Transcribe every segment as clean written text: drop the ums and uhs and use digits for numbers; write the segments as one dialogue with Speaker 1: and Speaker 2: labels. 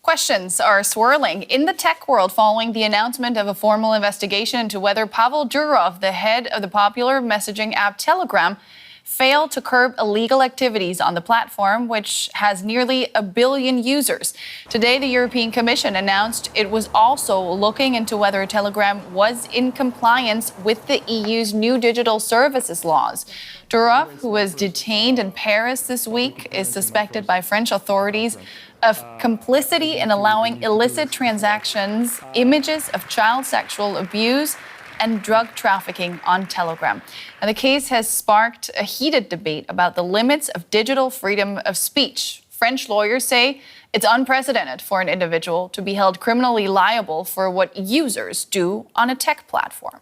Speaker 1: Questions are swirling in the tech world following the announcement of a formal investigation into whether Pavel Durov, the head of the popular messaging app Telegram, failed to curb illegal activities on the platform, which has nearly 1 billion users. Today, the European Commission announced it was also looking into whether Telegram was in compliance with the EU's new digital services laws. Durov, who was detained in Paris this week, is suspected by French authorities of complicity in allowing illicit transactions, images of child sexual abuse, and drug trafficking on Telegram. And the case has sparked a heated debate about the limits of digital freedom of speech. French lawyers say it's unprecedented for an individual to be held criminally liable for what users do on a tech platform.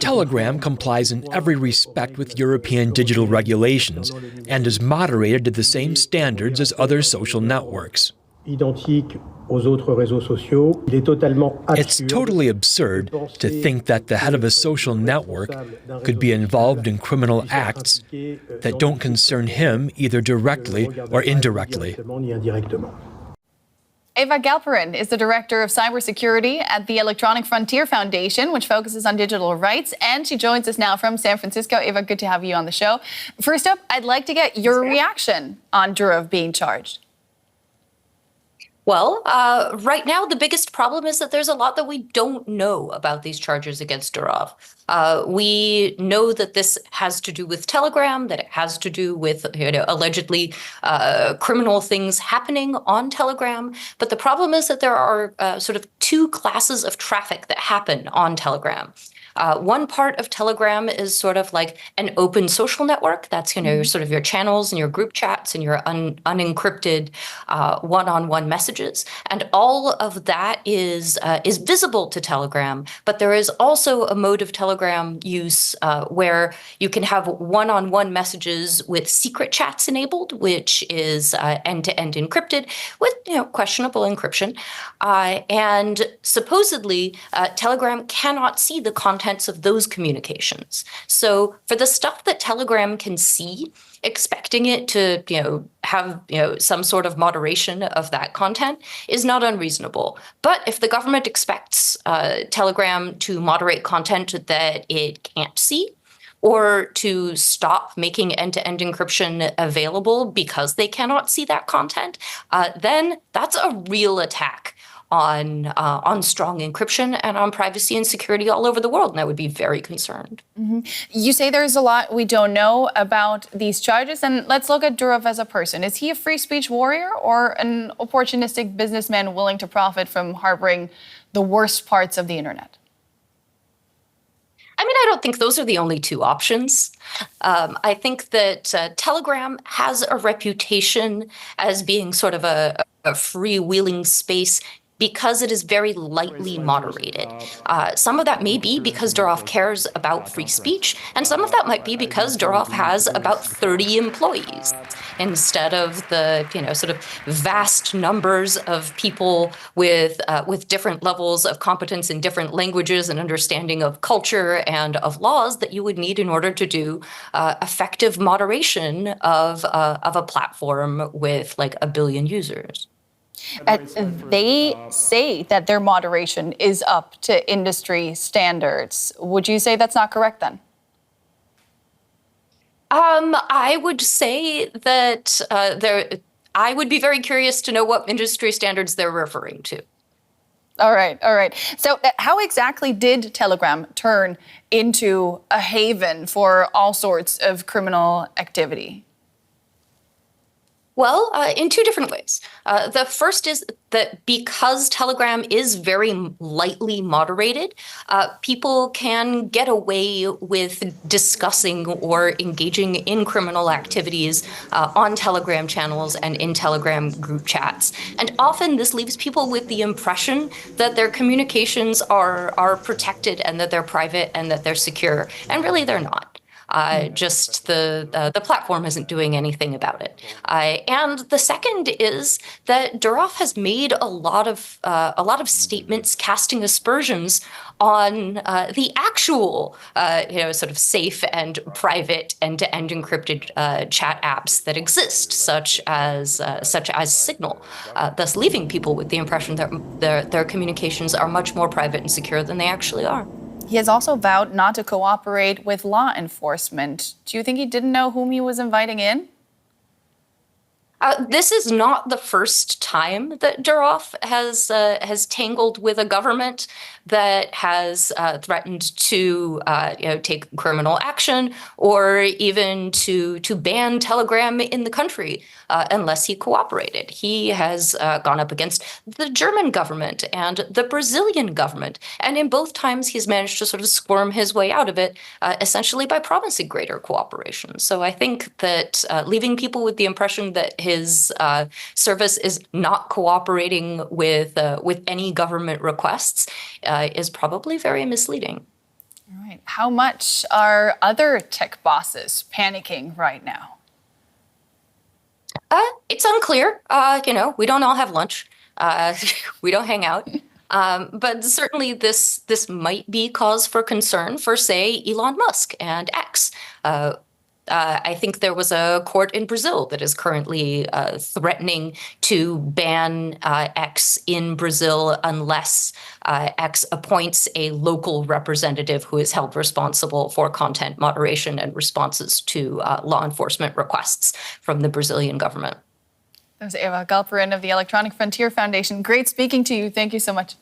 Speaker 2: Telegram complies in every respect with European digital regulations and is moderated to the same standards as other social networks. It's totally absurd to think that the head of a social network could be involved in criminal acts that don't concern him either directly or indirectly.
Speaker 1: Eva Galperin is the director of cybersecurity at the Electronic Frontier Foundation, which focuses on digital rights, and she joins us now from San Francisco. Eva, good to have you on the show. First up, I'd like to get your reaction on Durov being charged.
Speaker 3: Well, right now, the biggest problem is that there's a lot that we don't know about these charges against Durov. We know that this has to do with Telegram, that it has to do with, allegedly criminal things happening on Telegram. But the problem is that there are sort of two classes of traffic that happen on Telegram. One part of Telegram is sort of like an open social network. That's, sort of your channels and your group chats and your unencrypted one-on-one messages. And all of that is visible to Telegram. But there is also a mode of Telegram use where you can have one-on-one messages with secret chats enabled, which is end-to-end encrypted with, questionable encryption. And supposedly, Telegram cannot see the content of those communications. So for the stuff that Telegram can see, expecting it to, have, some sort of moderation of that content is not unreasonable. But if the government expects Telegram to moderate content that it can't see, or to stop making end-to-end encryption available because they cannot see that content, then that's a real attack on strong encryption and on privacy and security all over the world, and I would be very concerned.
Speaker 1: Mm-hmm. You say there's a lot we don't know about these charges, and let's look at Durov as a person. Is he a free speech warrior or an opportunistic businessman willing to profit from harboring the worst parts of the internet?
Speaker 3: I don't think those are the only two options. I think that Telegram has a reputation as being sort of a freewheeling space because it is very lightly moderated. Some of that may be because Durov cares about free speech, and some of that might be because Durov has about 30 employees instead of the sort of vast numbers of people with different levels of competence in different languages and understanding of culture and of laws that you would need in order to do effective moderation of a platform with like 1 billion users.
Speaker 1: They say that their moderation is up to industry standards. Would you say that's not correct then?
Speaker 3: I would say that I would be very curious to know what industry standards they're referring to.
Speaker 1: All right. So how exactly did Telegram turn into a haven for all sorts of criminal activity?
Speaker 3: Well, in two different ways. The first is that because Telegram is very lightly moderated, people can get away with discussing or engaging in criminal activities on Telegram channels and in Telegram group chats. And often this leaves people with the impression that their communications are protected and that they're private and that they're secure. And really, they're not. Just the platform isn't doing anything about it. And the second is that Durov has made a lot of statements casting aspersions on the actual, sort of safe and private end-to-end encrypted chat apps that exist, such as Signal, thus leaving people with the impression that their communications are much more private and secure than they actually are.
Speaker 1: He has also vowed not to cooperate with law enforcement. Do you think he didn't know whom he was inviting in?
Speaker 3: This is not the first time that Durov has tangled with a government that has threatened to take criminal action or even to ban Telegram in the country unless he cooperated. He has gone up against the German government and the Brazilian government, and in both times he's managed to sort of squirm his way out of it, essentially by promising greater cooperation. So I think that leaving people with the impression that his service is not cooperating with any government requests is probably very misleading.
Speaker 1: All right. How much are other tech bosses panicking right now?
Speaker 3: It's unclear. We don't all have lunch. We don't hang out. But certainly this might be cause for concern for, say, Elon Musk and X. I think there was a court in Brazil that is currently threatening to ban X in Brazil unless X appoints a local representative who is held responsible for content moderation and responses to law enforcement requests from the Brazilian government.
Speaker 1: That was Eva Galperin of the Electronic Frontier Foundation. Great speaking to you. Thank you so much.